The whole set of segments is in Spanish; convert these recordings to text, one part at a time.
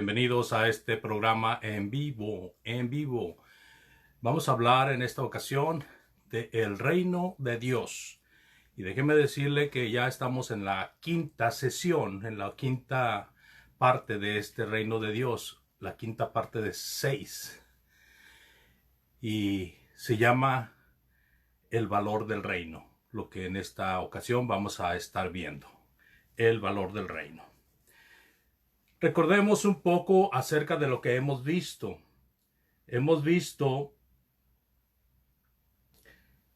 bienvenidos a este programa en vivo. Vamos a hablar en esta ocasión del reino de Dios. Y déjeme decirle que ya estamos en la quinta sesión, en la quinta parte de este reino de Dios, la quinta parte de 6. Y se llama el valor del reino, lo que en esta ocasión vamos a estar viendo, el valor del reino. Recordemos un poco acerca de lo que hemos visto. Hemos visto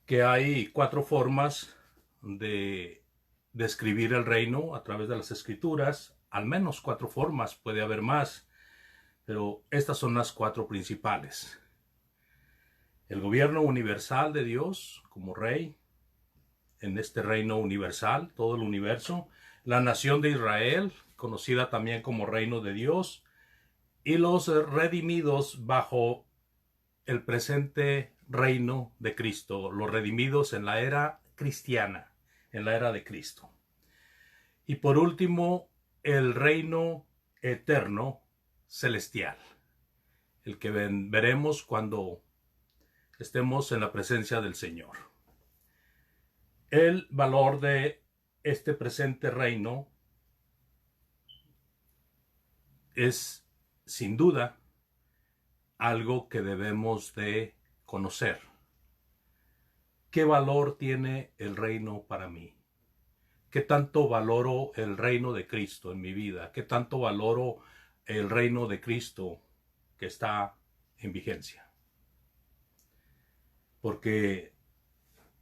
que hay 4 formas de describir el reino a través de las escrituras. Al menos 4 formas, puede haber más, pero estas son las 4 principales. El gobierno universal de Dios como rey en este reino universal, todo el universo. La nación de Israel, conocida también como reino de Dios, y los redimidos bajo el presente reino de Cristo, los redimidos en la era cristiana, en la era de Cristo. Y por último, el reino eterno celestial, el que veremos cuando estemos en la presencia del Señor. El valor de este presente reino es, sin duda, algo que debemos de conocer. ¿Qué valor tiene el reino para mí? ¿Qué tanto valoro el reino de Cristo en mi vida? ¿Qué tanto valoro el reino de Cristo que está en vigencia? Porque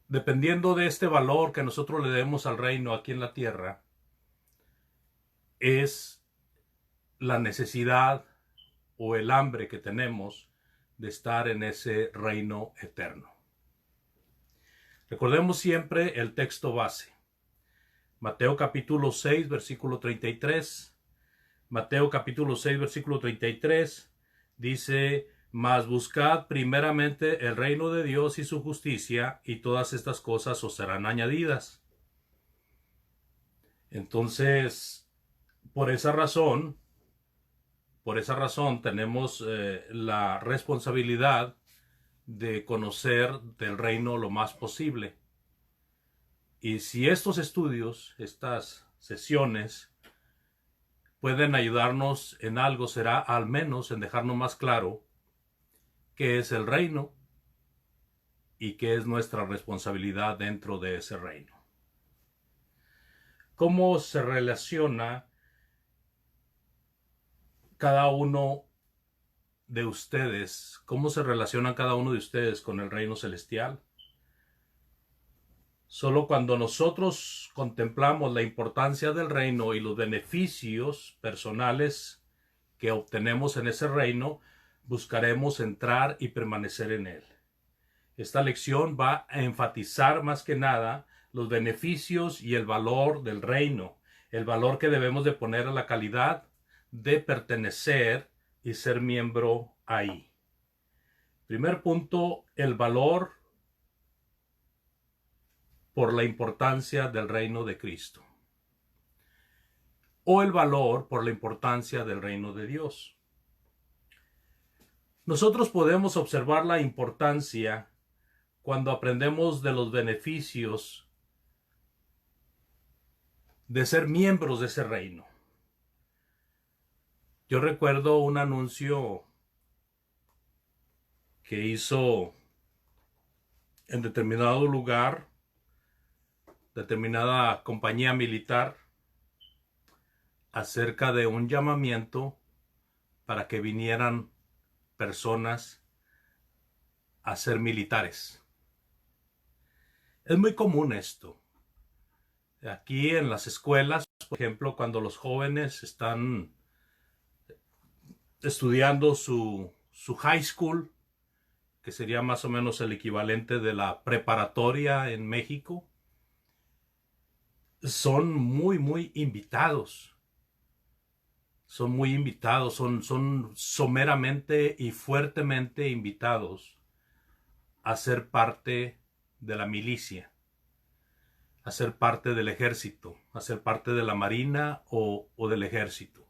dependiendo de este valor que nosotros le demos al reino aquí en la tierra, es la necesidad o el hambre que tenemos de estar en ese reino eterno. Recordemos siempre el texto base. Mateo capítulo 6, versículo 33. Mateo capítulo 6, versículo 33 dice: mas buscad primeramente el reino de Dios y su justicia, y todas estas cosas os serán añadidas. Entonces, por esa razón tenemos la responsabilidad de conocer del reino lo más posible. Y si estos estudios, estas sesiones, pueden ayudarnos en algo, será al menos en dejarnos más claro qué es el reino y qué es nuestra responsabilidad dentro de ese reino. ¿Cómo se relaciona cada uno de ustedes? ¿Cómo se relaciona cada uno de ustedes con el reino celestial? Solo cuando nosotros contemplamos la importancia del reino y los beneficios personales que obtenemos en ese reino, buscaremos entrar y permanecer en él. Esta lección va a enfatizar más que nada los beneficios y el valor del reino, el valor que debemos de poner a la calidad de pertenecer y ser miembro ahí. Primer punto, el valor por la importancia del reino de Cristo, o el valor por la importancia del reino de Dios. Nosotros podemos observar la importancia cuando aprendemos de los beneficios de ser miembros de ese reino. Yo recuerdo un anuncio que hizo en determinado lugar, determinada compañía militar, acerca de un llamamiento para que vinieran personas a ser militares. Es muy común esto. Aquí en las escuelas, por ejemplo, cuando los jóvenes están estudiando su high school, que sería más o menos el equivalente de la preparatoria en México, son muy invitados. Son muy invitados, son someramente y fuertemente invitados a ser parte de la milicia, a ser parte del ejército, a ser parte de la marina o del ejército.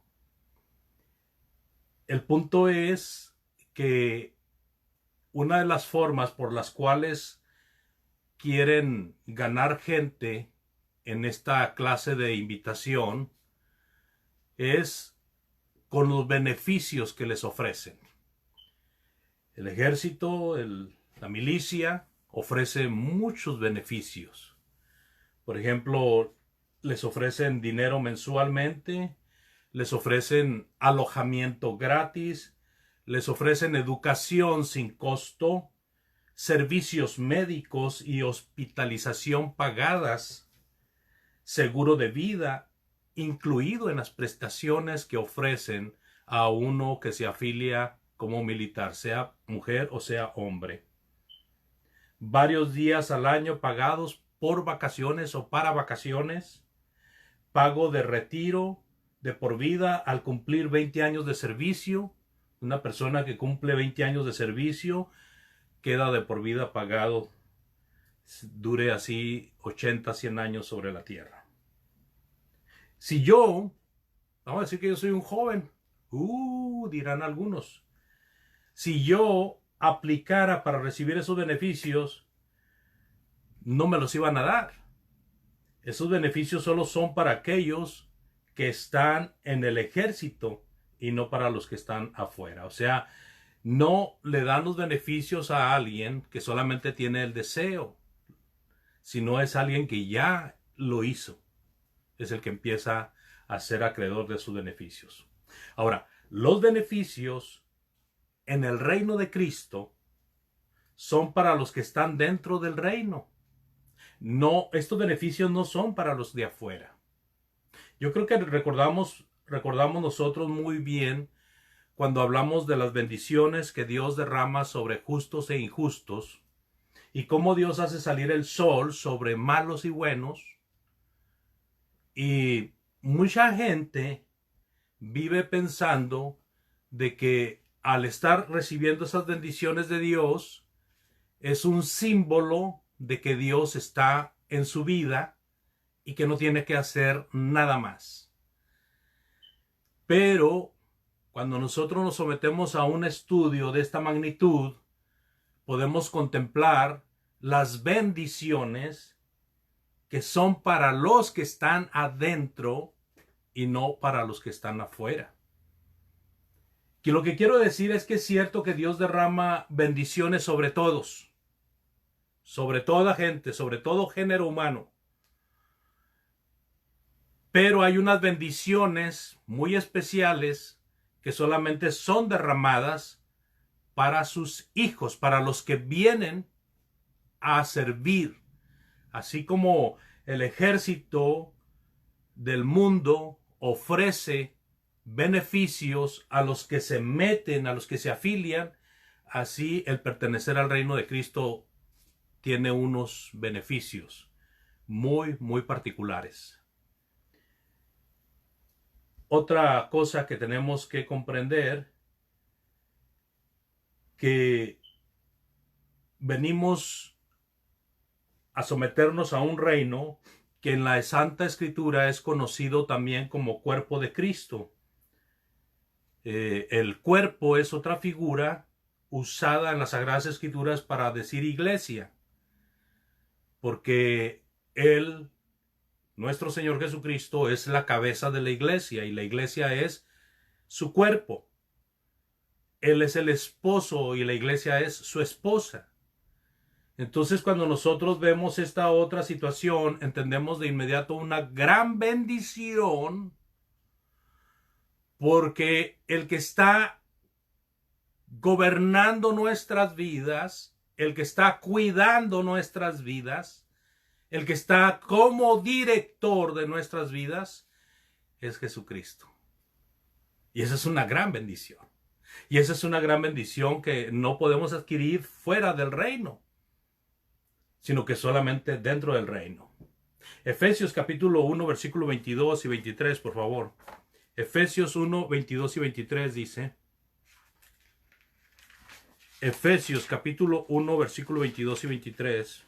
el punto es que una de las formas por las cuales quieren ganar gente en esta clase de invitación es con los beneficios que les ofrecen. El ejército, la milicia, ofrece muchos beneficios. Por ejemplo, les ofrecen dinero mensualmente, les ofrecen alojamiento gratis, les ofrecen educación sin costo, servicios médicos y hospitalización pagadas, seguro de vida, incluido en las prestaciones que ofrecen a uno que se afilia como militar, sea mujer o sea hombre. Varios días al año pagados por vacaciones o para vacaciones, pago de retiro de por vida al cumplir 20 años de servicio. Una persona que cumple 20 años de servicio queda de por vida pagado, dure así 80, 100 años sobre la tierra. Si yo, vamos a decir que yo soy un joven, dirán algunos, si yo aplicara para recibir esos beneficios, no me los iban a dar. Esos beneficios solo son para aquellos que están en el ejército y no para los que están afuera. O sea, no le dan los beneficios a alguien que solamente tiene el deseo, sino es alguien que ya lo hizo. Es el que empieza a ser acreedor de sus beneficios. Ahora, los beneficios en el reino de Cristo son para los que están dentro del reino. No, estos beneficios no son para los de afuera. Yo creo que recordamos nosotros muy bien cuando hablamos de las bendiciones que Dios derrama sobre justos e injustos y cómo Dios hace salir el sol sobre malos y buenos. Y mucha gente vive pensando de que al estar recibiendo esas bendiciones de Dios es un símbolo de que Dios está en su vida y que no tiene que hacer nada más. Pero cuando nosotros nos sometemos a un estudio de esta magnitud, podemos contemplar las bendiciones que son para los que están adentro y no para los que están afuera. Que lo que quiero decir es que es cierto que Dios derrama bendiciones sobre todos, sobre toda gente, sobre todo género humano. Pero hay unas bendiciones muy especiales que solamente son derramadas para sus hijos, para los que vienen a servir. Así como el ejército del mundo ofrece beneficios a los que se meten, a los que se afilian, así el pertenecer al reino de Cristo tiene unos beneficios muy, muy particulares. Otra cosa que tenemos que comprender, que venimos a someternos a un reino que en la Santa Escritura es conocido también como cuerpo de Cristo. El cuerpo es otra figura usada en las Sagradas Escrituras para decir iglesia, porque Él, nuestro Señor Jesucristo, es la cabeza de la iglesia y la iglesia es su cuerpo. Él es el esposo y la iglesia es su esposa. Entonces, cuando nosotros vemos esta otra situación, entendemos de inmediato una gran bendición, porque el que está gobernando nuestras vidas, el que está cuidando nuestras vidas, el que está como director de nuestras vidas, es Jesucristo. Y esa es una gran bendición. Y esa es una gran bendición que no podemos adquirir fuera del reino, sino que solamente dentro del reino. Efesios capítulo 1, versículo 22 y 23, por favor. Efesios 1, 22 y 23 dice. Efesios capítulo 1, versículo 22 y 23.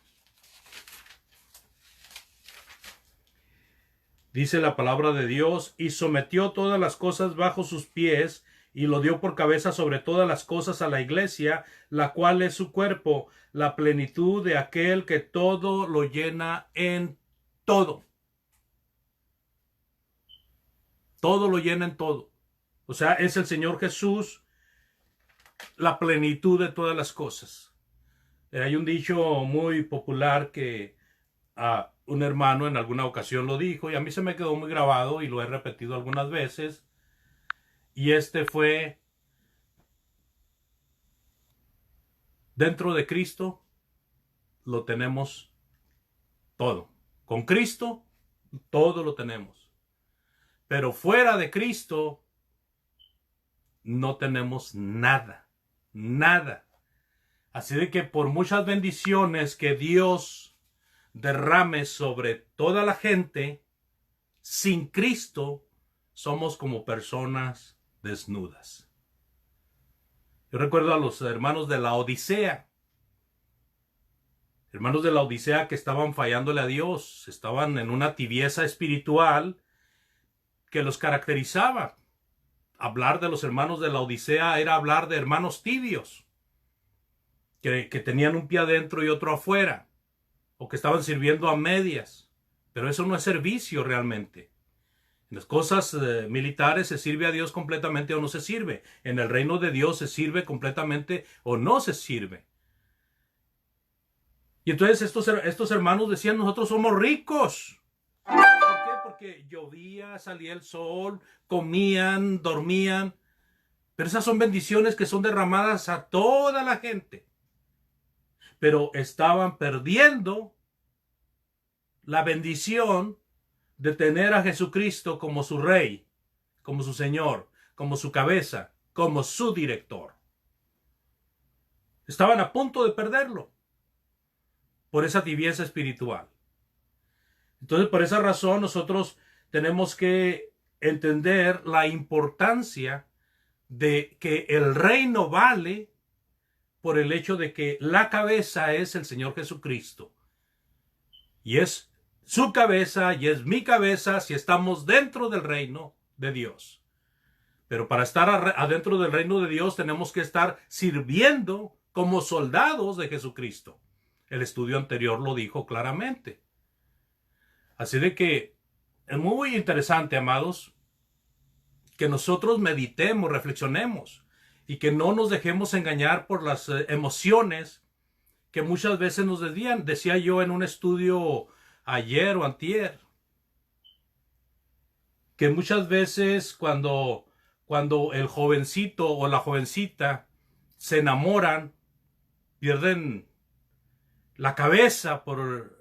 Dice la palabra de Dios, y sometió todas las cosas bajo sus pies, y lo dio por cabeza sobre todas las cosas a la iglesia, la cual es su cuerpo, la plenitud de aquel que todo lo llena en todo. Todo lo llena en todo. O sea, es el Señor Jesús la plenitud de todas las cosas. Hay un dicho muy popular que un hermano en alguna ocasión lo dijo y a mí se me quedó muy grabado y lo he repetido algunas veces. Y este fue: dentro de Cristo lo tenemos todo. Con Cristo todo lo tenemos. Pero fuera de Cristo no tenemos nada. Nada. Así de que por muchas bendiciones que Dios derrame sobre toda la gente, sin Cristo somos como personas desnudas. Yo recuerdo a los hermanos de la Odisea. Hermanos de la Odisea que estaban fallándole a Dios, estaban en una tibieza espiritual que los caracterizaba. Hablar de los hermanos de la Odisea era hablar de hermanos tibios, que tenían un pie adentro y otro afuera, o que estaban sirviendo a medias. Pero eso no es servicio realmente. En las cosas militares se sirve a Dios completamente o no se sirve. En el reino de Dios se sirve completamente o no se sirve. Y entonces estos hermanos decían: nosotros somos ricos. ¿Por qué? Porque llovía, salía el sol, comían, dormían. Pero esas son bendiciones que son derramadas a toda la gente. Pero estaban perdiendo la bendición de tener a Jesucristo como su Rey, como su Señor, como su cabeza, como su director. Estaban a punto de perderlo por esa tibieza espiritual. Entonces, por esa razón, nosotros tenemos que entender la importancia de que el reino vale por el hecho de que la cabeza es el Señor Jesucristo. Y es su cabeza y es mi cabeza si estamos dentro del reino de Dios. Pero para estar adentro del reino de Dios tenemos que estar sirviendo como soldados de Jesucristo. El estudio anterior lo dijo claramente. Así de que es muy interesante, amados, que nosotros meditemos, reflexionemos y que no nos dejemos engañar por las emociones que muchas veces nos desvían. Decía yo en un estudio ayer o antier que muchas veces cuando el jovencito o la jovencita se enamoran, pierden la cabeza por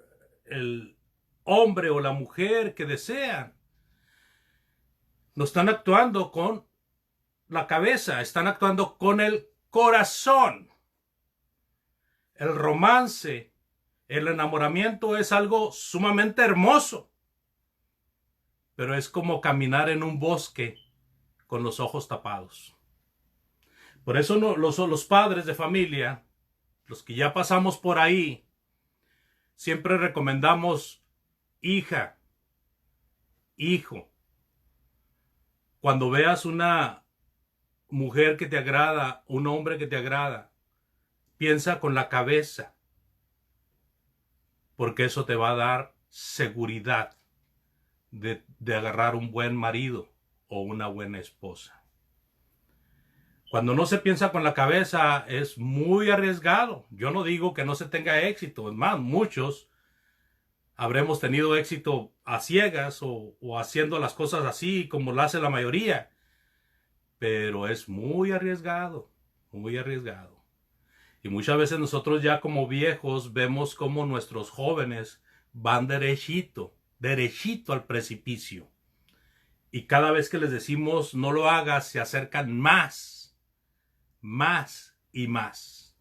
el hombre o la mujer que desean. No están actuando con la cabeza, están actuando con el corazón. El romance, el enamoramiento es algo sumamente hermoso, pero es como caminar en un bosque con los ojos tapados. Por eso los padres de familia, los que ya pasamos por ahí, siempre recomendamos: hija, hijo, cuando veas una mujer que te agrada, un hombre que te agrada, piensa con la cabeza, porque eso te va a dar seguridad de agarrar un buen marido o una buena esposa. Cuando no se piensa con la cabeza es muy arriesgado. Yo no digo que no se tenga éxito, es más, muchos habremos tenido éxito a ciegas o haciendo las cosas así como lo hace la mayoría. Pero es muy arriesgado, muy arriesgado. Y muchas veces nosotros ya como viejos vemos como nuestros jóvenes van derechito al precipicio. Y cada vez que les decimos no lo hagas, se acercan más y más.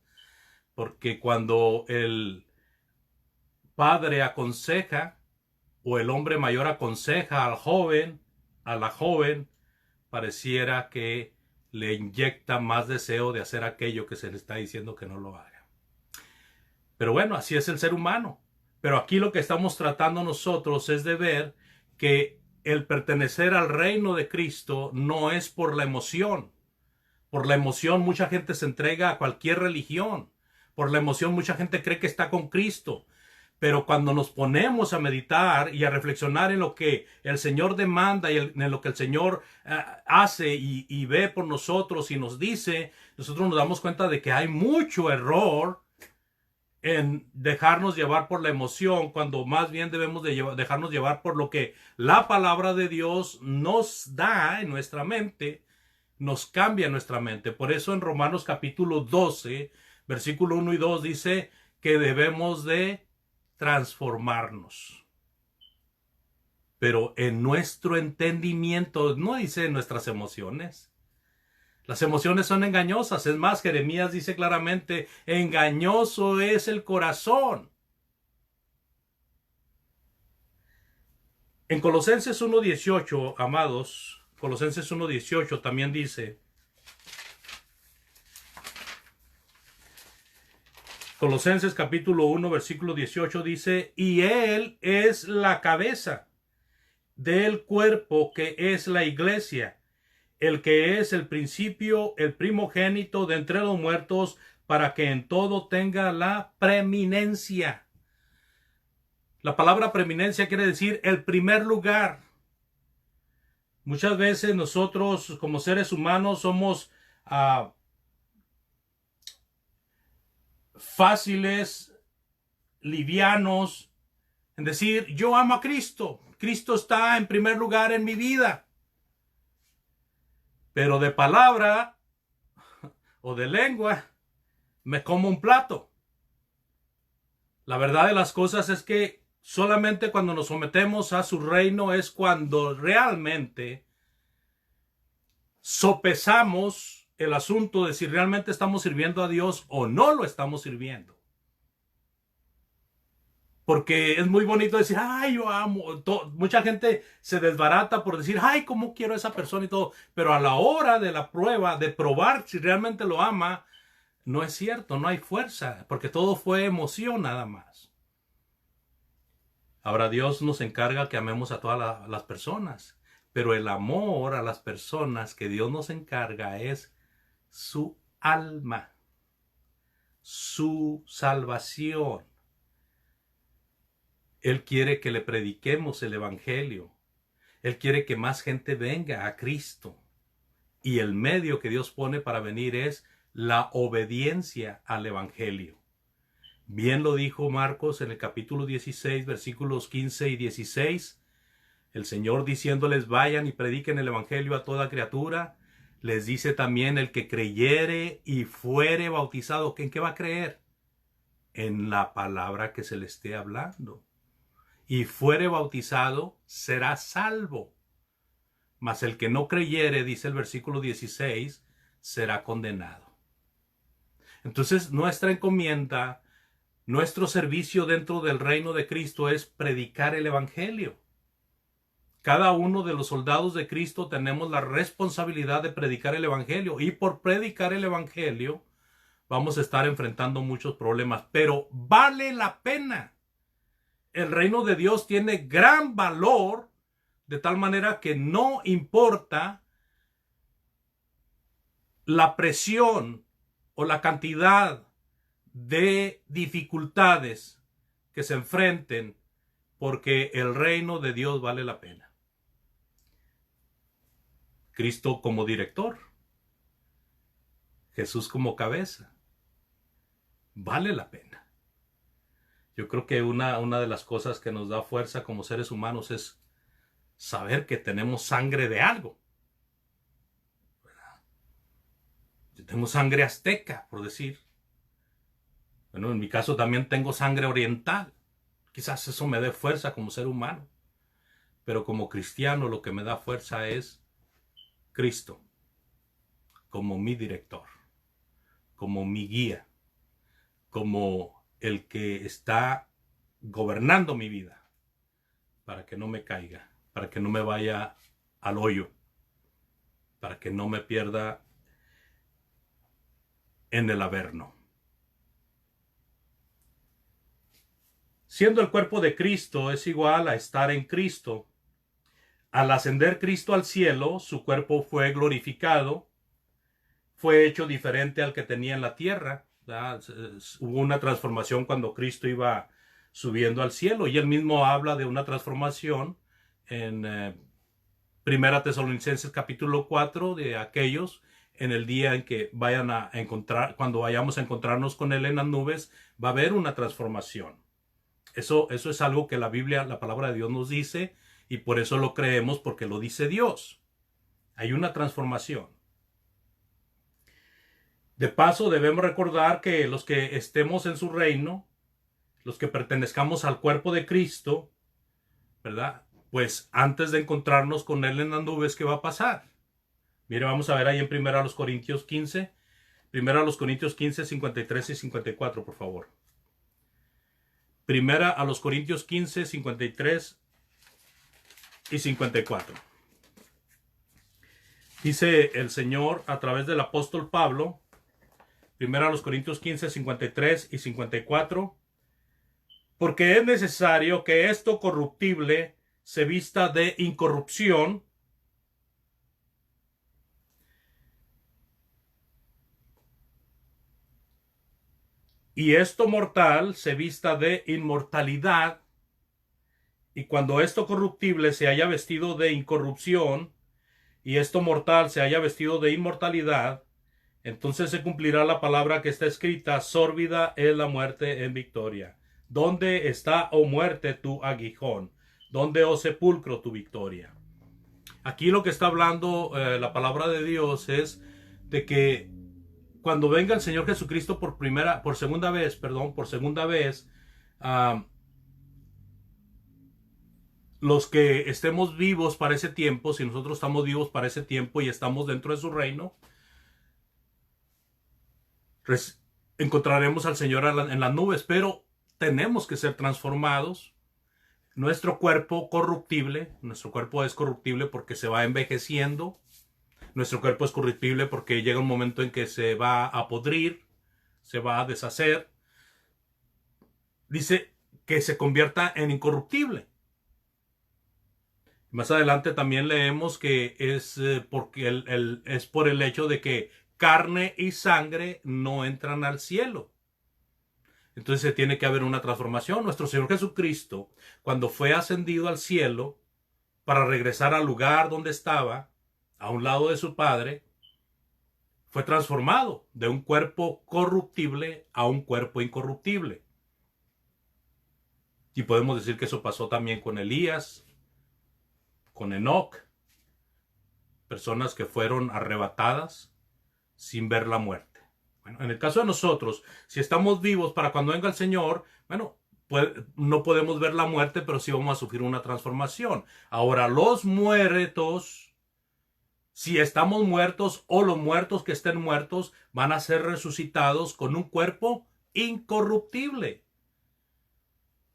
Porque cuando el padre aconseja o el hombre mayor aconseja al joven, a la joven, pareciera que le inyecta más deseo de hacer aquello que se le está diciendo que no lo haga. Pero bueno, así es el ser humano. Pero aquí lo que estamos tratando nosotros es de ver que el pertenecer al reino de Cristo no es por la emoción, Por la emoción mucha gente se entrega a cualquier religión. Por la emoción mucha gente cree que está con Cristo. Pero cuando nos ponemos a meditar y a reflexionar en lo que el Señor demanda y en lo que el Señor hace y ve por nosotros y nos dice, nosotros nos damos cuenta de que hay mucho error en dejarnos llevar por la emoción, cuando más bien debemos de dejarnos llevar por lo que la palabra de Dios nos da en nuestra mente, nos cambia nuestra mente. Por eso en Romanos capítulo 12, versículo 1 y 2 dice que debemos de transformarnos. Pero en nuestro entendimiento, no dice nuestras emociones. Las emociones son engañosas. Es más, Jeremías dice claramente, engañoso es el corazón. En Colosenses 1:18, amados, Colosenses 1:18 también dice, Colosenses capítulo 1, versículo 18 dice, y Él es la cabeza del cuerpo que es la iglesia, el que es el principio, el primogénito de entre los muertos, para que en todo tenga la preeminencia. La palabra preeminencia quiere decir el primer lugar. Muchas veces nosotros como seres humanos somos fáciles, livianos, en decir, yo amo a Cristo. Cristo está en primer lugar en mi vida. Pero de palabra o de lengua me como un plato. La verdad de las cosas es que solamente cuando nos sometemos a su reino es cuando realmente sopesamos el asunto de si realmente estamos sirviendo a Dios o no lo estamos sirviendo. Porque es muy bonito decir, ay, yo amo. Mucha gente se desbarata por decir, ay, cómo quiero a esa persona y todo. Pero a la hora de la prueba, de probar si realmente lo ama, no es cierto, no hay fuerza, porque todo fue emoción nada más. Ahora Dios nos encarga que amemos a todas las personas, pero el amor a las personas que Dios nos encarga es su alma, su salvación. Él quiere que le prediquemos el evangelio. Él quiere que más gente venga a Cristo. Y el medio que Dios pone para venir es la obediencia al evangelio. Bien lo dijo Marcos en el capítulo 16, versículos 15 y 16. El Señor diciéndoles, vayan y prediquen el evangelio a toda criatura. Les dice también, el que creyere y fuere bautizado, ¿en qué va a creer? En la palabra que se le esté hablando. Y fuere bautizado, será salvo. Mas el que no creyere, dice el versículo 16, será condenado. Entonces, nuestra encomienda, nuestro servicio dentro del reino de Cristo es predicar el evangelio. Cada uno de los soldados de Cristo tenemos la responsabilidad de predicar el evangelio. Y por predicar el evangelio, vamos a estar enfrentando muchos problemas. Pero vale la pena. El reino de Dios tiene gran valor, de tal manera que no importa la presión o la cantidad de dificultades que se enfrenten, porque el reino de Dios vale la pena. Cristo como director, Jesús como cabeza, vale la pena. Yo creo que una de las cosas que nos da fuerza como seres humanos es saber que tenemos sangre de algo. Yo tengo sangre azteca, por decir. Bueno, en mi caso también tengo sangre oriental. Quizás eso me dé fuerza como ser humano. Pero como cristiano lo que me da fuerza es Cristo como mi director, como mi guía, como el que está gobernando mi vida, para que no me caiga, para que no me vaya al hoyo, para que no me pierda en el averno. Siendo el cuerpo de Cristo es igual a estar en Cristo. Al ascender Cristo al cielo, su cuerpo fue glorificado, fue hecho diferente al que tenía en la tierra. Hubo una transformación cuando Cristo iba subiendo al cielo, y él mismo habla de una transformación en Primera Tesalonicenses capítulo 4, de aquellos en el día en que vayan a encontrar, cuando vayamos a encontrarnos con él en las nubes, va a haber una transformación. Eso es algo que la Biblia, la palabra de Dios nos dice, y por eso lo creemos, porque lo dice Dios. Hay una transformación. De paso, debemos recordar que los que estemos en su reino, los que pertenezcamos al cuerpo de Cristo, ¿verdad? Pues antes de encontrarnos con él en las nubes, ¿qué va a pasar? Mire, vamos a ver ahí en 1 Corintios 15. 1 Corintios 15, 53 y 54, por favor. 1 Corintios 15, 53 y 54. Dice el Señor a través del apóstol Pablo, 1 Corintios 15, 53 y 54, porque es necesario que esto corruptible se vista de incorrupción, y esto mortal se vista de inmortalidad. Y cuando esto corruptible se haya vestido de incorrupción, y esto mortal se haya vestido de inmortalidad, entonces se cumplirá la palabra que está escrita: sórbida es la muerte en victoria. ¿Dónde está, oh muerte, tu aguijón? ¿Dónde, oh sepulcro, tu victoria? Aquí lo que está hablando la palabra de Dios es de que cuando venga el Señor Jesucristo por segunda vez, los que estemos vivos para ese tiempo, si nosotros estamos vivos para ese tiempo y estamos dentro de su reino, encontraremos al Señor en las nubes, pero tenemos que ser transformados. Nuestro cuerpo es corruptible porque se va envejeciendo. Nuestro cuerpo es corruptible porque llega un momento en que se va a podrir, se va a deshacer. Dice que se convierta en incorruptible. Más adelante también leemos que es porque es por el hecho de que carne y sangre no entran al cielo. Entonces tiene que haber una transformación. Nuestro Señor Jesucristo, cuando fue ascendido al cielo para regresar al lugar donde estaba, a un lado de su Padre, fue transformado de un cuerpo corruptible a un cuerpo incorruptible. Y podemos decir que eso pasó también con Elías, con Enoc, personas que fueron arrebatadas sin ver la muerte. Bueno, en el caso de nosotros, si estamos vivos para cuando venga el Señor, bueno, no podemos ver la muerte, pero sí vamos a sufrir una transformación. Ahora, los muertos, si estamos muertos o los muertos que estén muertos, van a ser resucitados con un cuerpo incorruptible.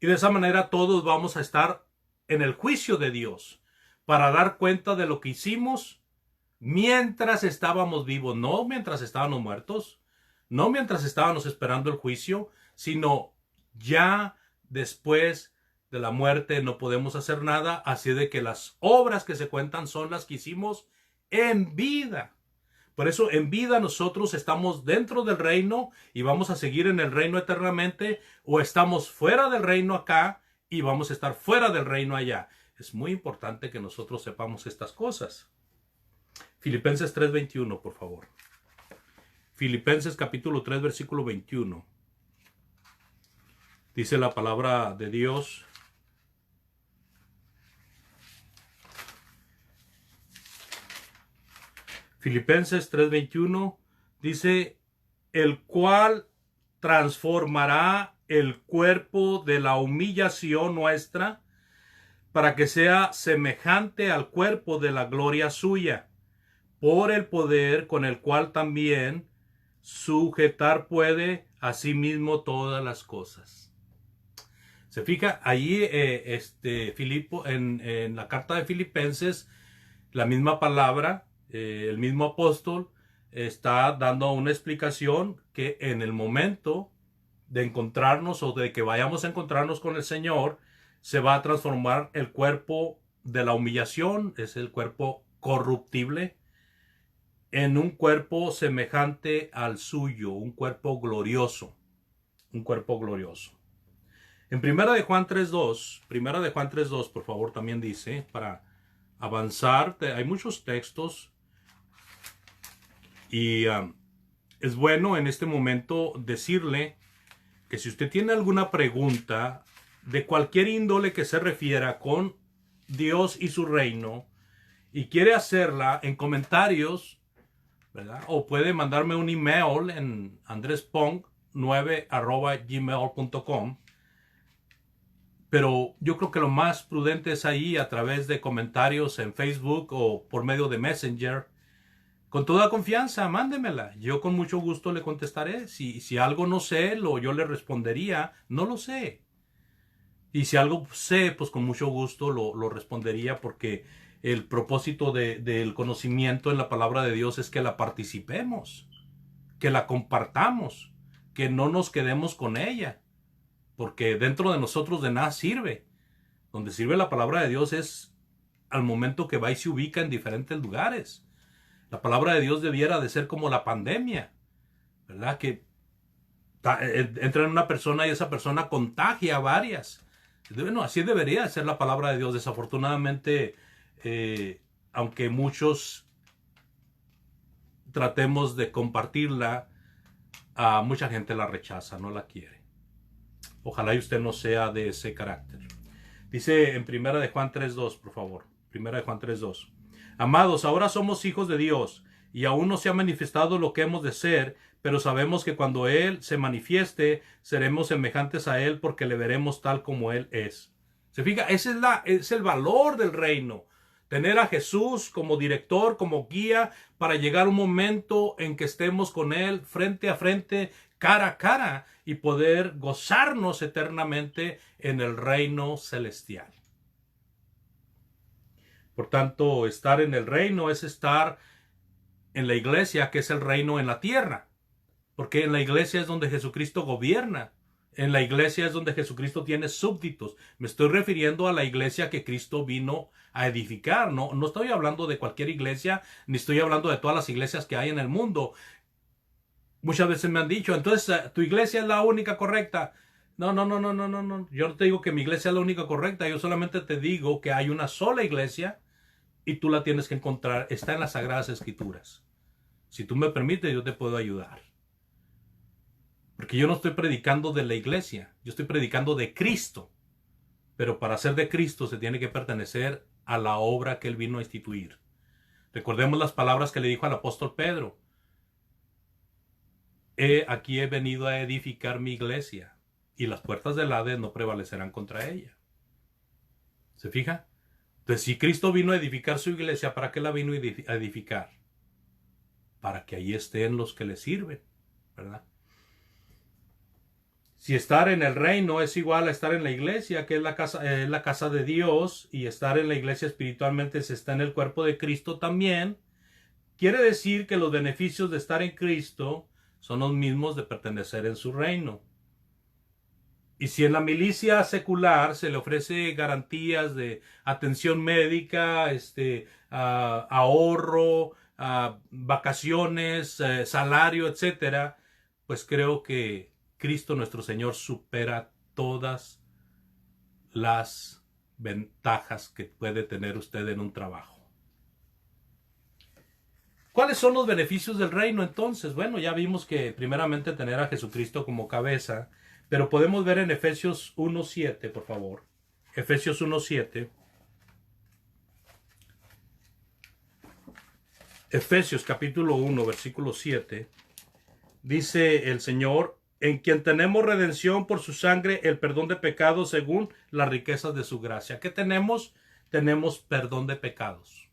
Y de esa manera todos vamos a estar en el juicio de Dios para dar cuenta de lo que hicimos mientras estábamos vivos, no mientras estábamos muertos, no mientras estábamos esperando el juicio, sino ya después de la muerte no podemos hacer nada, así de que las obras que se cuentan son las que hicimos en vida. Por eso en vida nosotros estamos dentro del reino y vamos a seguir en el reino eternamente, o estamos fuera del reino acá y vamos a estar fuera del reino allá. Es muy importante que nosotros sepamos estas cosas. Filipenses 3:21, por favor. Filipenses capítulo 3, versículo 21. Dice la palabra de Dios: Filipenses 3:21 dice: el cual transformará el cuerpo de la humillación nuestra para que sea semejante al cuerpo de la gloria suya, por el poder con el cual también sujetar puede a sí mismo todas las cosas. Se fija allí Filipo, en la carta de Filipenses, la misma palabra, el mismo apóstol está dando una explicación que en el momento de encontrarnos o de que vayamos a encontrarnos con el Señor, se va a transformar el cuerpo de la humillación, es el cuerpo corruptible, en un cuerpo semejante al suyo, un cuerpo glorioso, un cuerpo glorioso. En Primera de Juan 3:2, por favor, también dice, para avanzar, hay muchos textos y es bueno en este momento decirle que si usted tiene alguna pregunta de cualquier índole que se refiera con Dios y su reino y quiere hacerla en comentarios, ¿verdad? O puede mandarme un email en andrespong9@gmail.com. Pero yo creo que lo más prudente es ahí a través de comentarios en Facebook o por medio de Messenger. Con toda confianza, mándemela. Yo con mucho gusto le contestaré. Si algo no sé, yo le respondería, no lo sé. Y si algo sé, pues con mucho gusto lo respondería, porque el propósito del conocimiento en la palabra de Dios es que la participemos, que la compartamos, que no nos quedemos con ella, porque dentro de nosotros de nada sirve. Donde sirve la palabra de Dios es al momento que va y se ubica en diferentes lugares. La palabra de Dios debiera de ser como la pandemia, ¿verdad? Que entra en una persona y esa persona contagia a varias. Bueno, así debería de ser la palabra de Dios. Desafortunadamente, aunque muchos tratemos de compartirla, a mucha gente la rechaza, no la quiere. Ojalá y usted no sea de ese carácter. Dice en Primera de Juan 3:2, por favor. Primera de Juan 3:2. Amados, ahora somos hijos de Dios, y aún no se ha manifestado lo que hemos de ser, pero sabemos que cuando Él se manifieste, seremos semejantes a Él, porque le veremos tal como Él es. ¿Se fija? Ese es el valor del reino. Tener a Jesús como director, como guía, para llegar a un momento en que estemos con Él frente a frente, cara a cara, y poder gozarnos eternamente en el reino celestial. Por tanto, estar en el reino es estar en la iglesia, que es el reino en la tierra. Porque en la iglesia es donde Jesucristo gobierna. En la iglesia es donde Jesucristo tiene súbditos. Me estoy refiriendo a la iglesia que Cristo vino a edificar. No estoy hablando de cualquier iglesia, ni estoy hablando de todas las iglesias que hay en el mundo. Muchas veces me han dicho, entonces, ¿tu iglesia es la única correcta? No. Yo no te digo que mi iglesia es la única correcta. Yo solamente te digo que hay una sola iglesia y tú la tienes que encontrar. Está en las Sagradas Escrituras. Si tú me permites, yo te puedo ayudar. Porque yo no estoy predicando de la iglesia. Yo estoy predicando de Cristo. Pero para ser de Cristo se tiene que pertenecer a la obra que Él vino a instituir. Recordemos las palabras que le dijo al apóstol Pedro. Aquí he venido a edificar mi iglesia, y las puertas del Hades no prevalecerán contra ella. ¿Se fija? Entonces, si Cristo vino a edificar su iglesia, ¿para qué la vino a edificar? Para que ahí estén los que le sirven, ¿verdad? Si estar en el reino es igual a estar en la iglesia, que es la casa de Dios, y estar en la iglesia espiritualmente se está en el cuerpo de Cristo también, quiere decir que los beneficios de estar en Cristo son los mismos de pertenecer en su reino. Y si en la milicia secular se le ofrece garantías de atención médica, ahorro, vacaciones, salario, etcétera, pues creo que Cristo nuestro Señor supera todas las ventajas que puede tener usted en un trabajo. ¿Cuáles son los beneficios del reino entonces? Bueno, ya vimos que primeramente tener a Jesucristo como cabeza, pero podemos ver en Efesios 1:7, por favor. Efesios 1:7. Efesios capítulo 1, versículo 7. Dice el Señor, en quien tenemos redención por su sangre, el perdón de pecados según las riquezas de su gracia. ¿Qué tenemos? Tenemos perdón de pecados.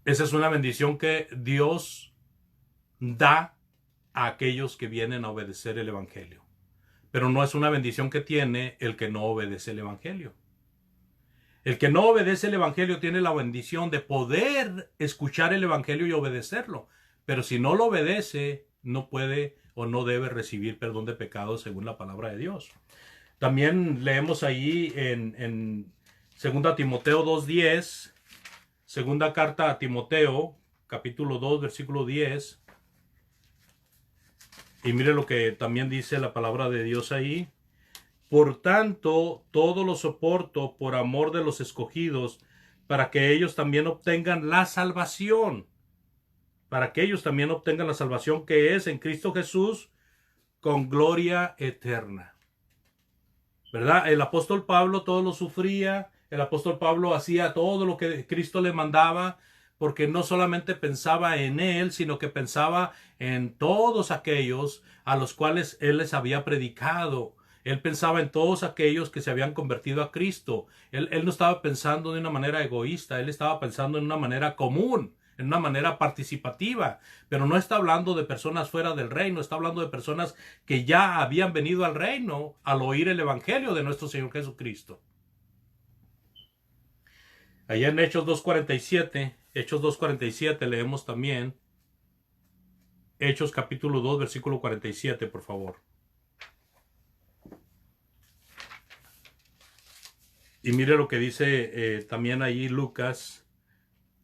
Esa es una bendición que Dios da a aquellos que vienen a obedecer el Evangelio. Pero no es una bendición que tiene el que no obedece el Evangelio. El que no obedece el Evangelio tiene la bendición de poder escuchar el Evangelio y obedecerlo. Pero si no lo obedece, no puede o no debe recibir perdón de pecados según la palabra de Dios. También leemos allí en 2 Timoteo 2:10. segunda carta a Timoteo, capítulo 2, versículo 10. Y mire lo que también dice la palabra de Dios ahí. Por tanto, todo lo soporto por amor de los escogidos, para que ellos también obtengan la salvación. Para que ellos también obtengan la salvación que es en Cristo Jesús con gloria eterna. ¿Verdad? El apóstol Pablo todo lo sufría. El apóstol Pablo hacía todo lo que Cristo le mandaba, porque no solamente pensaba en él, sino que pensaba en todos aquellos a los cuales él les había predicado. Él pensaba en todos aquellos que se habían convertido a Cristo. Él no estaba pensando de una manera egoísta, él estaba pensando en una manera común, en una manera participativa, pero no está hablando de personas fuera del reino, está hablando de personas que ya habían venido al reino al oír el evangelio de nuestro Señor Jesucristo. Allá en Hechos 2.47 leemos también Hechos capítulo 2 versículo 47, por favor. Y mire lo que dice también ahí Lucas: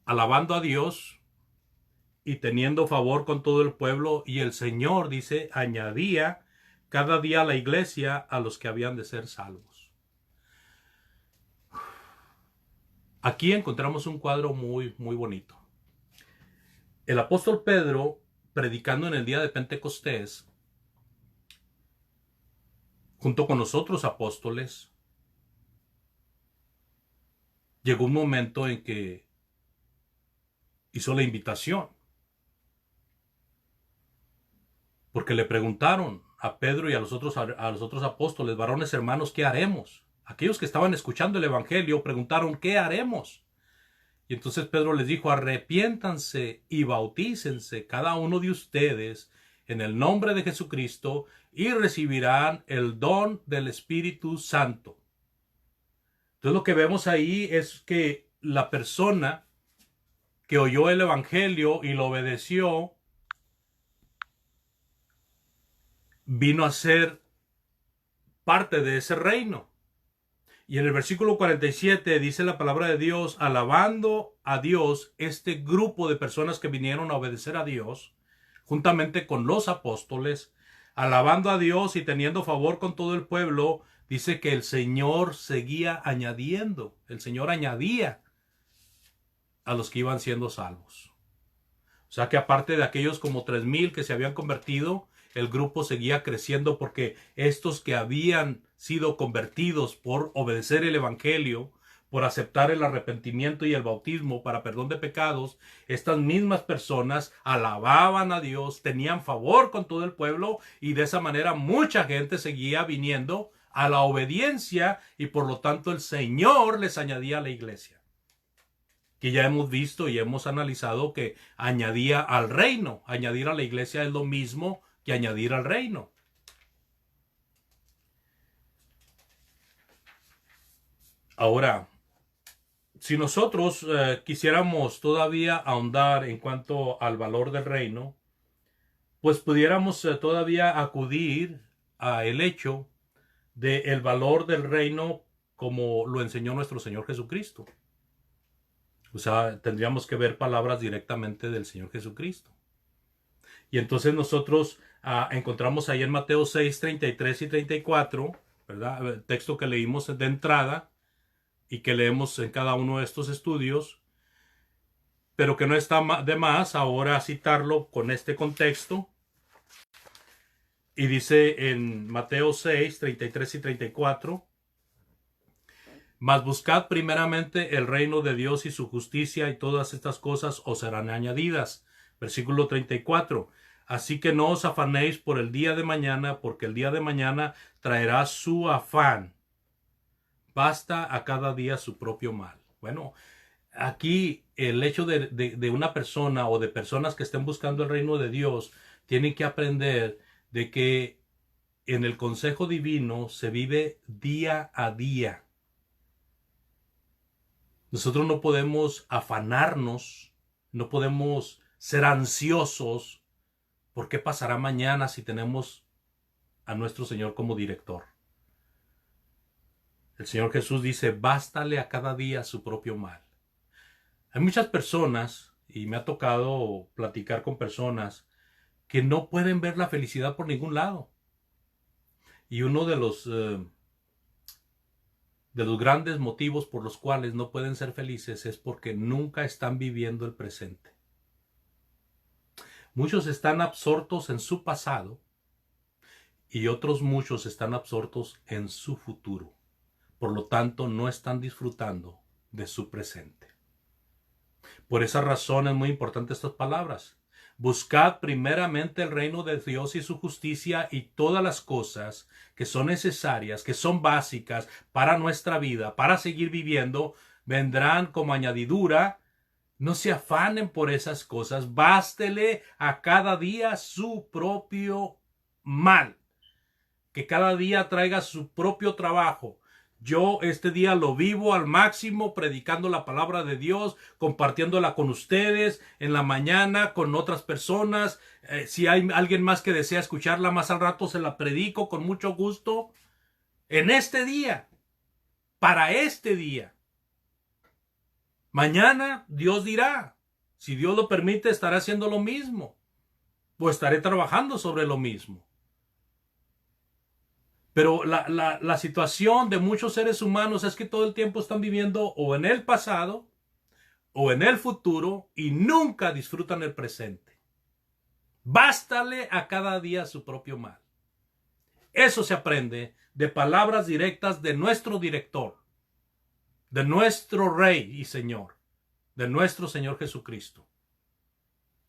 alabando a Dios y teniendo favor con todo el pueblo, y el Señor, dice, añadía cada día a la iglesia a los que habían de ser salvos. Aquí encontramos un cuadro muy, muy bonito. El apóstol Pedro, predicando en el día de Pentecostés, junto con los otros apóstoles, llegó un momento en que hizo la invitación, porque le preguntaron a Pedro y a los otros apóstoles: varones hermanos, ¿qué haremos? Aquellos que estaban escuchando el evangelio preguntaron: ¿qué haremos? Y entonces Pedro les dijo: arrepiéntanse y bautícense cada uno de ustedes en el nombre de Jesucristo y recibirán el don del Espíritu Santo. Entonces lo que vemos ahí es que la persona que oyó el evangelio y lo obedeció vino a ser parte de ese reino. Y en el versículo 47 dice la palabra de Dios: alabando a Dios, este grupo de personas que vinieron a obedecer a Dios, juntamente con los apóstoles, alabando a Dios y teniendo favor con todo el pueblo, dice que el Señor seguía añadiendo, el Señor añadía a los que iban siendo salvos. O sea que aparte de aquellos como 3,000 que se habían convertido, el grupo seguía creciendo, porque estos que habían sido convertidos por obedecer el evangelio, por aceptar el arrepentimiento y el bautismo para perdón de pecados, estas mismas personas alababan a Dios, tenían favor con todo el pueblo, y de esa manera mucha gente seguía viniendo a la obediencia, y por lo tanto el Señor les añadía a la iglesia, que ya hemos visto y hemos analizado que añadía al reino. Añadir a la iglesia es lo mismo que añadir al reino. Ahora, si nosotros quisiéramos todavía ahondar en cuanto al valor del reino, pues pudiéramos todavía acudir al hecho del valor del reino como lo enseñó nuestro Señor Jesucristo. O sea, tendríamos que ver palabras directamente del Señor Jesucristo. Y entonces nosotros encontramos ahí en Mateo 6, 33 y 34, ¿verdad? El texto que leímos de entrada y que leemos en cada uno de estos estudios, pero que no está de más ahora citarlo con este contexto. Y dice en Mateo 6, 33 y 34: mas buscad primeramente el reino de Dios y su justicia, y todas estas cosas os serán añadidas. Versículo 34. Así que no os afanéis por el día de mañana, porque el día de mañana traerá su afán. Basta a cada día su propio mal. Bueno, aquí el hecho de una persona o de personas que estén buscando el reino de Dios tienen que aprender de que en el consejo divino se vive día a día. Nosotros no podemos afanarnos, no podemos ser ansiosos por qué pasará mañana si tenemos a nuestro Señor como director. El Señor Jesús dice: bástale a cada día su propio mal. Hay muchas personas, y me ha tocado platicar con personas, que no pueden ver la felicidad por ningún lado. Y uno de los grandes motivos por los cuales no pueden ser felices es porque nunca están viviendo el presente. Muchos están absortos en su pasado y otros muchos están absortos en su futuro. Por lo tanto, no están disfrutando de su presente. Por esa razón es muy importante estas palabras. Buscad primeramente el reino de Dios y su justicia, y todas las cosas que son necesarias, que son básicas para nuestra vida, para seguir viviendo, vendrán como añadidura. No se afanen por esas cosas. Bástele a cada día su propio mal. Que cada día traiga su propio trabajo. Yo este día lo vivo al máximo, predicando la palabra de Dios, compartiéndola con ustedes en la mañana, con otras personas. Si hay alguien más que desea escucharla más al rato, se la predico con mucho gusto. En este día, para este día. Mañana Dios dirá. Si Dios lo permite, estaré haciendo lo mismo. O estaré trabajando sobre lo mismo. Pero la situación de muchos seres humanos es que todo el tiempo están viviendo o en el pasado o en el futuro y nunca disfrutan el presente. Bástale a cada día su propio mal. Eso se aprende de palabras directas de nuestro director, de nuestro Rey y Señor, de nuestro Señor Jesucristo.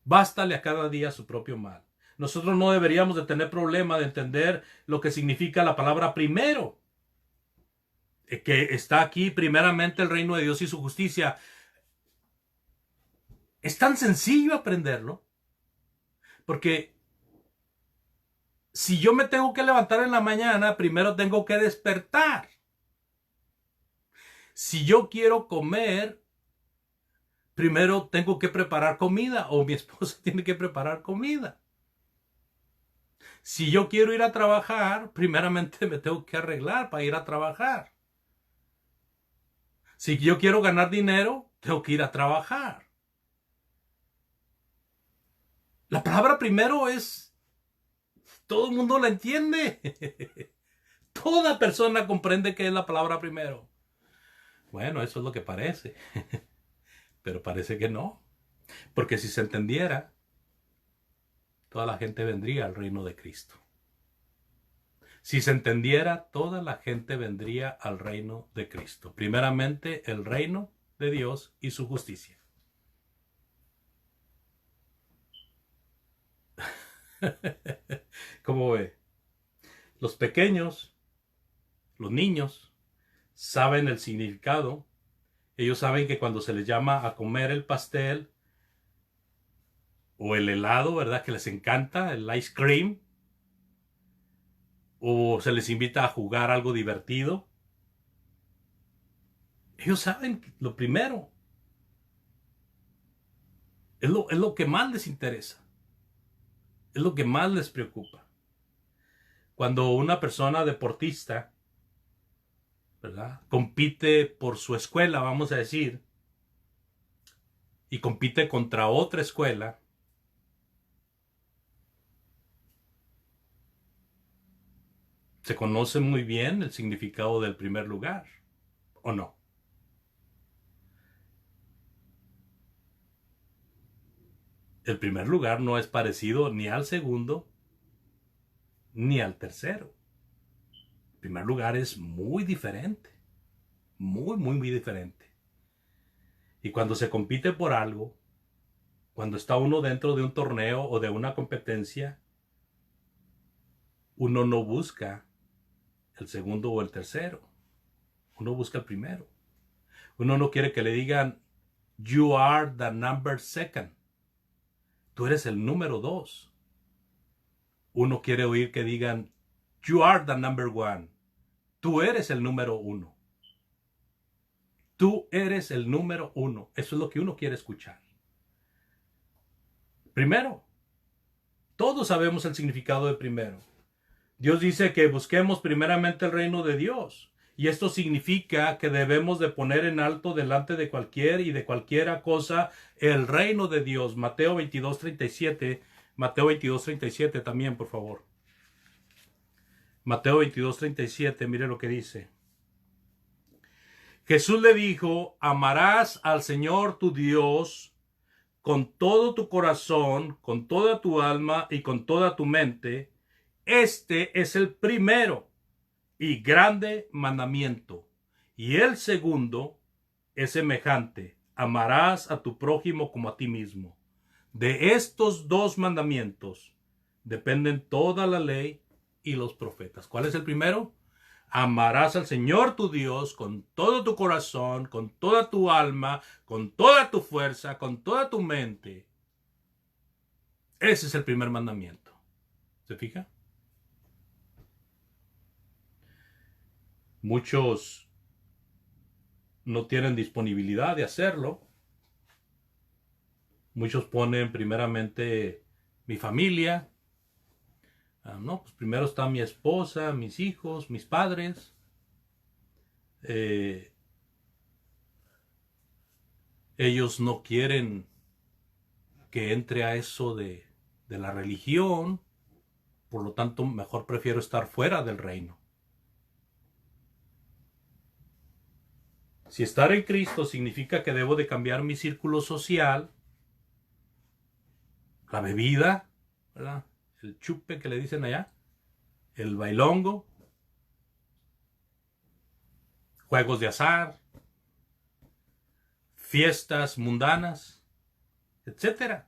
Bástale a cada día su propio mal. Nosotros no deberíamos de tener problema de entender lo que significa la palabra primero. Que está aquí primeramente el reino de Dios y su justicia. Es tan sencillo aprenderlo. Porque si yo me tengo que levantar en la mañana, primero tengo que despertar. Si yo quiero comer, primero tengo que preparar comida o mi esposa tiene que preparar comida. Si yo quiero ir a trabajar, primeramente me tengo que arreglar para ir a trabajar. Si yo quiero ganar dinero, tengo que ir a trabajar. La palabra primero es... todo el mundo la entiende. Toda persona comprende qué es la palabra primero. Bueno, eso es lo que parece. Pero parece que no. Porque si se entendiera, toda la gente vendría al reino de Cristo. Si se entendiera, toda la gente vendría al reino de Cristo. Primeramente, el reino de Dios y su justicia. ¿Cómo ve? Los pequeños, los niños, saben el significado. Ellos saben que cuando se les llama a comer el pastel o el helado, ¿verdad? Que les encanta, el ice cream, o se les invita a jugar algo divertido. Ellos saben lo primero. Es lo que más les interesa. Es lo que más les preocupa. Cuando una persona deportista, ¿verdad?, compite por su escuela, vamos a decir, y compite contra otra escuela, se conoce muy bien el significado del primer lugar, ¿o no? El primer lugar no es parecido ni al segundo ni al tercero. El primer lugar es muy diferente. Muy, muy, muy diferente. Y cuando se compite por algo, cuando está uno dentro de un torneo o de una competencia, uno no busca el segundo o el tercero. Uno busca el primero. Uno no quiere que le digan, you are the number second. Tú eres el número 2. Uno quiere oír que digan, you are the number 1. Tú eres el número 1. Tú eres el número 1. Eso es lo que uno quiere escuchar. Primero. Todos sabemos el significado de primero. Dios dice que busquemos primeramente el reino de Dios Y esto significa que debemos de poner en alto delante de cualquier y de cualquiera cosa el reino de Dios. Mateo 22:37. Mateo 22:37 también, por favor. Mateo 22:37, mire lo que dice. Jesús le dijo, amarás al Señor tu Dios con todo tu corazón, con toda tu alma y con toda tu mente. Este es el primero y grande mandamiento. Y el segundo es semejante. Amarás a tu prójimo como a ti mismo. De estos dos mandamientos dependen toda la ley y los profetas. ¿Cuál es el primero? Amarás al Señor tu Dios con todo tu corazón, con toda tu alma, con toda tu fuerza, con toda tu mente. Ese es el primer mandamiento. ¿Se fija? Muchos no tienen disponibilidad de hacerlo. Muchos ponen primeramente mi familia. No, pues primero está mi esposa, mis hijos, mis padres. Ellos no quieren que entre a eso de la religión. Por lo tanto, mejor prefiero estar fuera del reino. Si estar en Cristo significa que debo de cambiar mi círculo social, la bebida, ¿verdad? El chupe que le dicen allá, el bailongo, juegos de azar, fiestas mundanas, etc.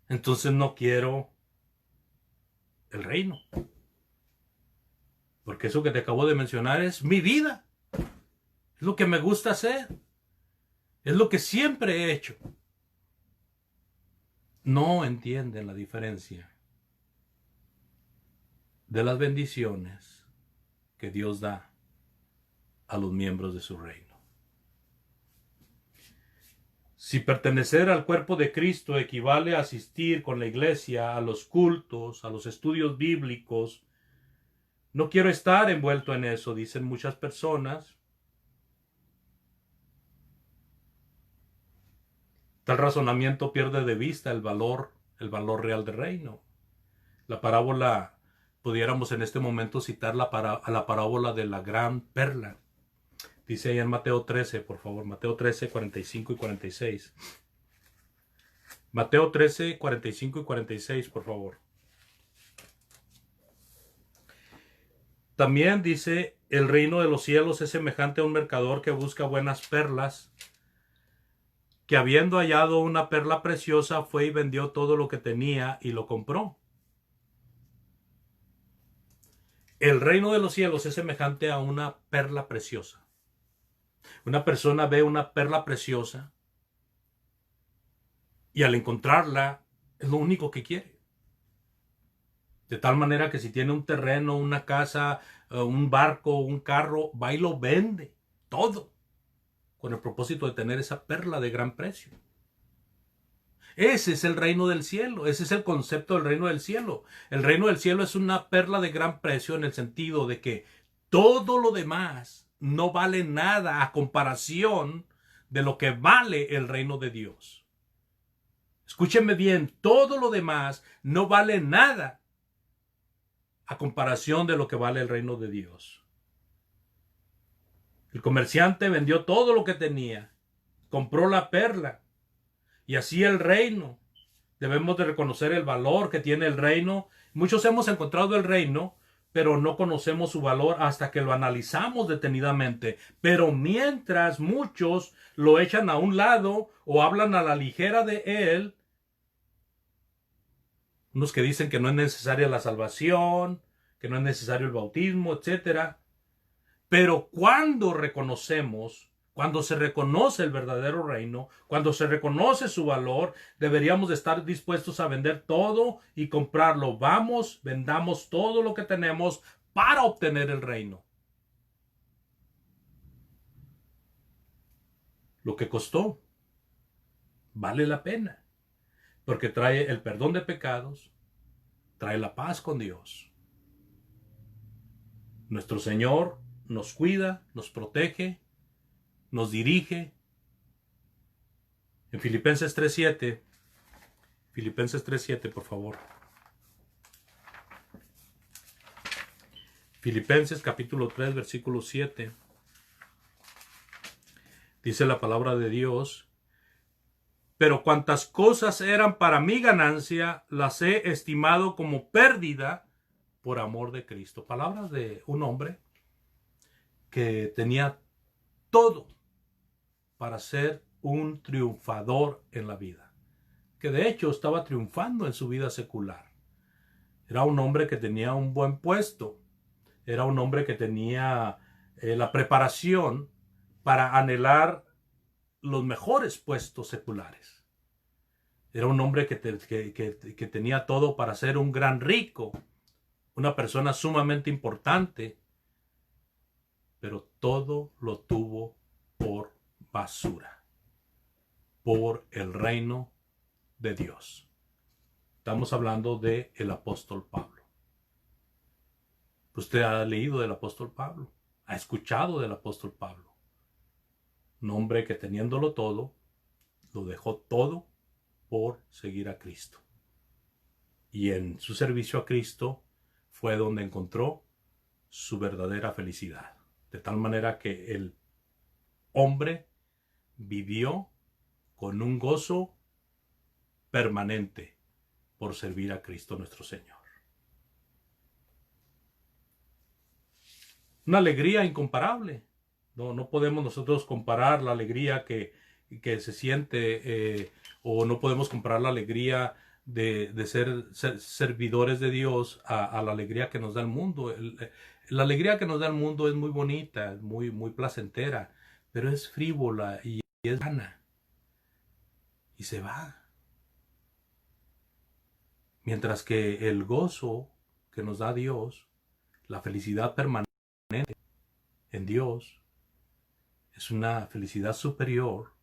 Entonces no quiero el reino. Porque eso que te acabo de mencionar es mi vida. Es lo que me gusta hacer. Es lo que siempre he hecho. No entienden la diferencia de las bendiciones que Dios da a los miembros de su reino. Si pertenecer al cuerpo de Cristo equivale a asistir con la iglesia a los cultos, a los estudios bíblicos, no quiero estar envuelto en eso, dicen muchas personas. Tal razonamiento pierde de vista el valor real del reino. La parábola, pudiéramos en este momento citar a la parábola de la gran perla. Dice ahí en Mateo 13, por favor, Mateo 13, 45 y 46. Mateo 13, 45 y 46, por favor. También dice, el reino de los cielos es semejante a un mercader que busca buenas perlas, que habiendo hallado una perla preciosa, fue y vendió todo lo que tenía y lo compró. El reino de los cielos es semejante a una perla preciosa. Una persona ve una perla preciosa y al encontrarla es lo único que quiere. De tal manera que si tiene un terreno, una casa, un barco, un carro, va y lo vende todo con el propósito de tener esa perla de gran precio. Ese es el reino del cielo, ese es el concepto del reino del cielo. El reino del cielo es una perla de gran precio en el sentido de que todo lo demás no vale nada a comparación de lo que vale el reino de Dios. Escúchenme bien, todo lo demás no vale nada a comparación de lo que vale el reino de Dios. El comerciante vendió todo lo que tenía, compró la perla, y así el reino. Debemos de reconocer el valor que tiene el reino. Muchos hemos encontrado el reino, pero no conocemos su valor hasta que lo analizamos detenidamente. Pero mientras muchos lo echan a un lado o hablan a la ligera de él, unos que dicen que no es necesaria la salvación, que no es necesario el bautismo, etc. Pero cuando se reconoce el verdadero reino, cuando se reconoce su valor, deberíamos de estar dispuestos a vender todo y comprarlo. Vamos, vendamos todo lo que tenemos para obtener el reino. Lo que costó vale la pena, porque trae el perdón de pecados, trae la paz con Dios. Nuestro Señor nos cuida, nos protege, nos dirige. En Filipenses 3:7, por favor. Filipenses capítulo 3, versículo 7. Dice la palabra de Dios: pero cuantas cosas eran para mi ganancia, las he estimado como pérdida por amor de Cristo. Palabras de un hombre que tenía todo para ser un triunfador en la vida, que de hecho estaba triunfando en su vida secular. Era un hombre que tenía un buen puesto, era un hombre que tenía la preparación para anhelar los mejores puestos seculares. Era un hombre que tenía todo para ser un gran rico, una persona sumamente importante, pero todo lo tuvo por basura, por el reino de Dios. Estamos hablando de el apóstol Pablo. Usted ha leído del apóstol Pablo, ha escuchado del apóstol Pablo. Un hombre que teniéndolo todo, lo dejó todo por seguir a Cristo. Y en su servicio a Cristo fue donde encontró su verdadera felicidad. De tal manera que el hombre vivió con un gozo permanente por servir a Cristo nuestro Señor. Una alegría incomparable. No podemos nosotros comparar la alegría que se siente o no podemos comparar la alegría de ser servidores de Dios a la alegría que nos da el mundo. La alegría que nos da el mundo es muy bonita, muy placentera, pero es frívola y es vana. Y se va. Mientras que el gozo que nos da Dios, la felicidad permanente en Dios, es una felicidad superior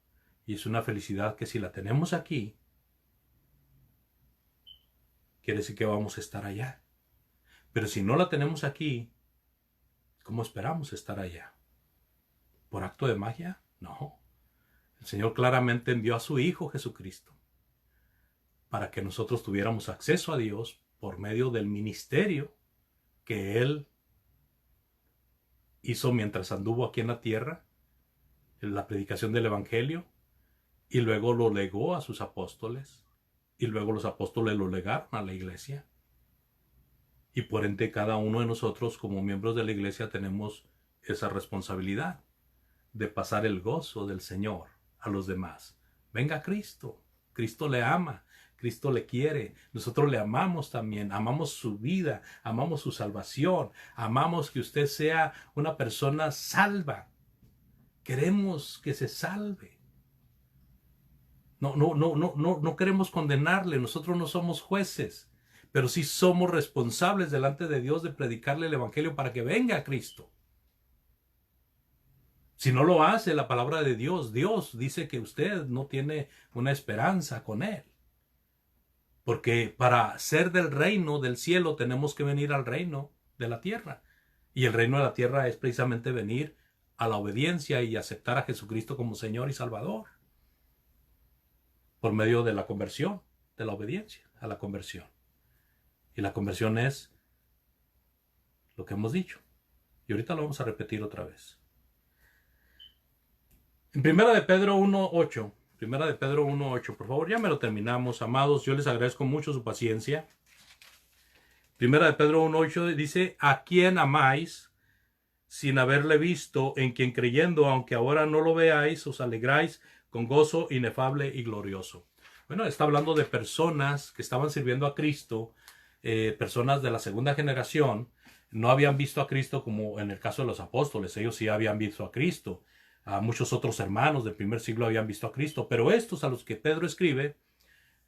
y es una felicidad que si la tenemos aquí, quiere decir que vamos a estar allá. Pero si no la tenemos aquí, ¿cómo esperamos estar allá? ¿Por acto de magia? No. El Señor claramente envió a su Hijo Jesucristo para que nosotros tuviéramos acceso a Dios por medio del ministerio que Él hizo mientras anduvo aquí en la tierra, en la predicación del Evangelio, y luego lo legó a sus apóstoles, y luego los apóstoles lo legaron a la iglesia. Y por ende cada uno de nosotros como miembros de la iglesia tenemos esa responsabilidad de pasar el gozo del Señor a los demás. Venga Cristo, Cristo le ama, Cristo le quiere, nosotros le amamos también, amamos su vida, amamos su salvación, amamos que usted sea una persona salva. Queremos que se salve. No queremos condenarle, nosotros no somos jueces, pero sí somos responsables delante de Dios de predicarle el Evangelio para que venga a Cristo. Si no lo hace la palabra de Dios, Dios dice que usted no tiene una esperanza con Él. Porque para ser del reino del cielo tenemos que venir al reino de la tierra. Y el reino de la tierra es precisamente venir a la obediencia y aceptar a Jesucristo como Señor y Salvador. Por medio de la conversión, de la obediencia a la conversión. Y la conversión es lo que hemos dicho. Y ahorita lo vamos a repetir otra vez. En Primera de Pedro 1:8. Primera de Pedro 1:8. Por favor, ya me lo terminamos, amados. Yo les agradezco mucho su paciencia. Primera de Pedro 1:8 dice: a quien amáis sin haberle visto, en quien creyendo, aunque ahora no lo veáis, os alegráis con gozo inefable y glorioso. Bueno, está hablando de personas que estaban sirviendo a Cristo, personas de la segunda generación. No habían visto a Cristo como en el caso de los apóstoles. Ellos sí habían visto a Cristo. A muchos otros hermanos del primer siglo habían visto a Cristo. Pero estos a los que Pedro escribe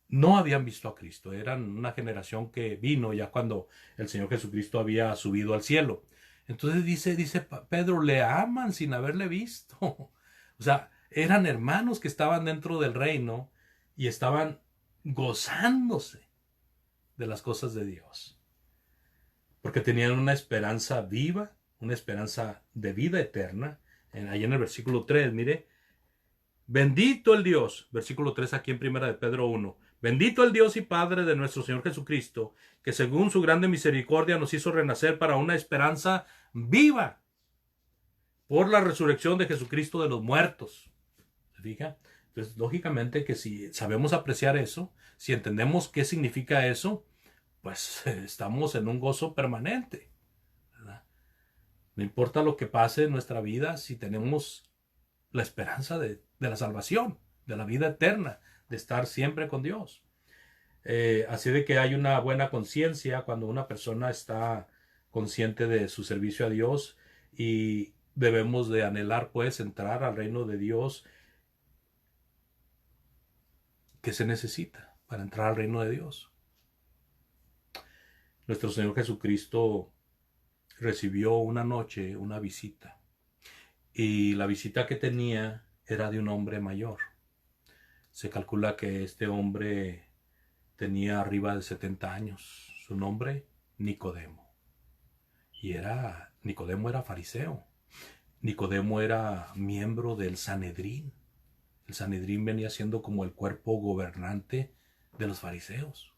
no habían visto a Cristo. Eran una generación que vino ya cuando el Señor Jesucristo había subido al cielo. Entonces dice Pedro, le aman sin haberle visto. O sea, eran hermanos que estaban dentro del reino y estaban gozándose de las cosas de Dios. Porque tenían una esperanza viva, una esperanza de vida eterna. Ahí en el versículo 3, mire, bendito el Dios, versículo 3 aquí en primera de Pedro 1, bendito el Dios y Padre de nuestro Señor Jesucristo, que según su grande misericordia nos hizo renacer para una esperanza viva por la resurrección de Jesucristo de los muertos. ¿Se fija? Entonces, lógicamente que si sabemos apreciar eso, si entendemos qué significa eso, pues estamos en un gozo permanente, ¿verdad? No importa lo que pase en nuestra vida, si tenemos la esperanza de la salvación, de la vida eterna, de estar siempre con Dios. Así de que hay una buena conciencia cuando una persona está consciente de su servicio a Dios, y debemos de anhelar pues entrar al reino de Dios. ¿Qué se necesita para entrar al reino de Dios? Nuestro Señor Jesucristo recibió una noche una visita, y la visita que tenía era de un hombre mayor. Se calcula que este hombre tenía arriba de 70 años. Su nombre, Nicodemo. Nicodemo era fariseo. Nicodemo era miembro del Sanedrín. El Sanedrín venía siendo como el cuerpo gobernante de los fariseos.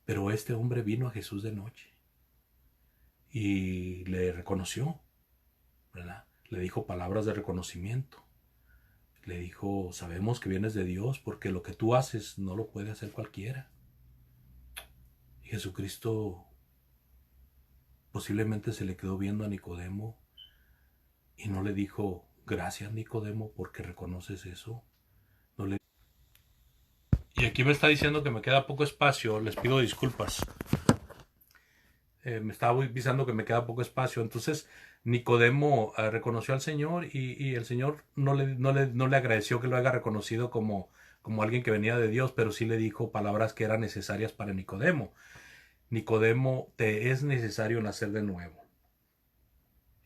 Pero este hombre vino a Jesús de noche y le reconoció, ¿verdad? Le dijo palabras de reconocimiento. Le dijo, sabemos que vienes de Dios porque lo que tú haces no lo puede hacer cualquiera. Y Jesucristo posiblemente se le quedó viendo a Nicodemo y no le dijo, gracias Nicodemo porque reconoces eso. No le... Y aquí me está diciendo que me queda poco espacio, les pido disculpas. Me estaba avisando que me queda poco espacio. Entonces Nicodemo reconoció al Señor, y el Señor no le agradeció que lo haya reconocido como alguien que venía de Dios, pero sí le dijo palabras que eran necesarias para Nicodemo. Nicodemo, te es necesario nacer de nuevo.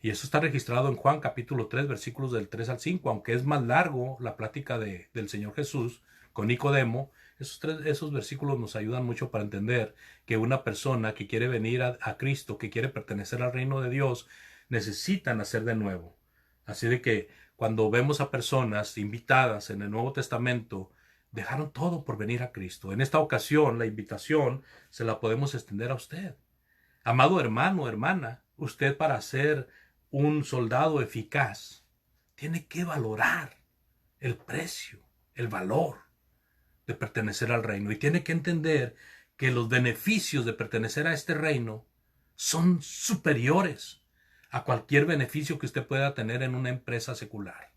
Y eso está registrado en Juan capítulo 3, versículos del 3 al 5, aunque es más largo la plática del Señor Jesús con Nicodemo. Esos versículos nos ayudan mucho para entender que una persona que quiere venir a Cristo, que quiere pertenecer al reino de Dios, necesita nacer de nuevo. Así de que cuando vemos a personas invitadas en el Nuevo Testamento, dejaron todo por venir a Cristo. En esta ocasión, la invitación se la podemos extender a usted. Amado hermano, hermana, usted, para ser un soldado eficaz, tiene que valorar el precio, el valor de pertenecer al reino, y tiene que entender que los beneficios de pertenecer a este reino son superiores a cualquier beneficio que usted pueda tener en una empresa secular.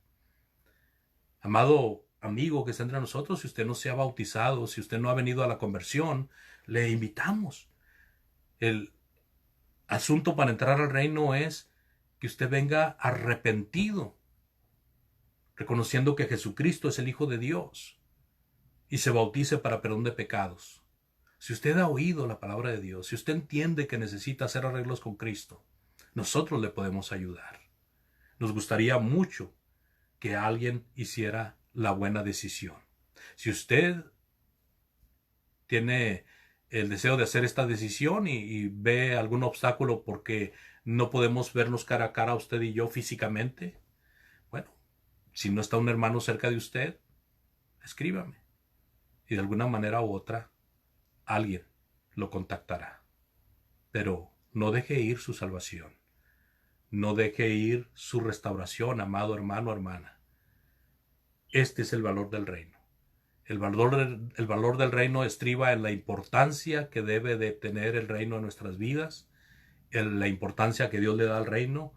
Amado amigo que está entre nosotros, si usted no se ha bautizado, si usted no ha venido a la conversión, le invitamos. El asunto para entrar al reino es que usted venga arrepentido, reconociendo que Jesucristo es el Hijo de Dios, y se bautice para perdón de pecados. Si usted ha oído la palabra de Dios, si usted entiende que necesita hacer arreglos con Cristo, nosotros le podemos ayudar. Nos gustaría mucho que alguien hiciera la buena decisión. Si usted tiene el deseo de hacer esta decisión y ve algún obstáculo porque no podemos vernos cara a cara usted y yo físicamente, bueno, si no está un hermano cerca de usted, escríbame. Y de alguna manera u otra, alguien lo contactará. Pero no deje ir su salvación. No deje ir su restauración, amado hermano, hermana. Este es el valor del reino. El valor del reino estriba en la importancia que debe de tener el reino en nuestras vidas, en la importancia que Dios le da al reino,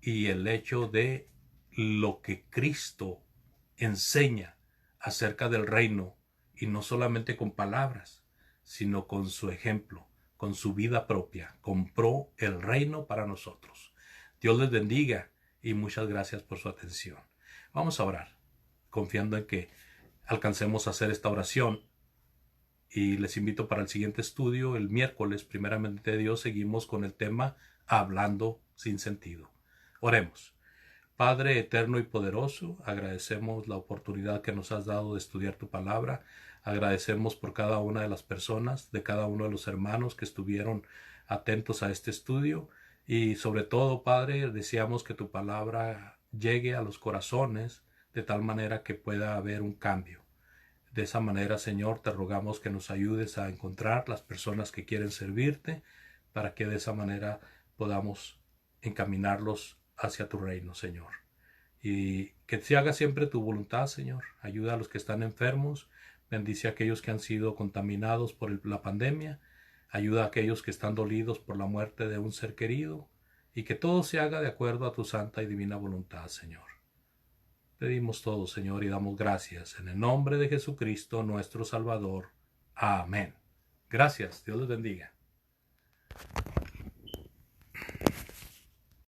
y el hecho de lo que Cristo enseña acerca del reino, y no solamente con palabras, sino con su ejemplo, con su vida propia. Compró el reino para nosotros. Dios les bendiga y muchas gracias por su atención. Vamos a orar, confiando en que alcancemos a hacer esta oración, y les invito para el siguiente estudio el miércoles. Primeramente Dios, seguimos con el tema hablando sin sentido. Oremos. Padre eterno y poderoso, agradecemos la oportunidad que nos has dado de estudiar tu palabra. Agradecemos por cada una de las personas, de cada uno de los hermanos que estuvieron atentos a este estudio, Y sobre todo, Padre, deseamos que tu palabra llegue a los corazones de tal manera que pueda haber un cambio. De esa manera, Señor, te rogamos que nos ayudes a encontrar las personas que quieren servirte, para que de esa manera podamos encaminarlos hacia tu reino, Señor. Y que se haga siempre tu voluntad, Señor. Ayuda a los que están enfermos, bendice a aquellos que han sido contaminados por la pandemia, ayuda a aquellos que están dolidos por la muerte de un ser querido, y que todo se haga de acuerdo a tu santa y divina voluntad, Señor. Pedimos todo, Señor, y damos gracias en el nombre de Jesucristo, nuestro Salvador. Amén. Gracias. Dios les bendiga.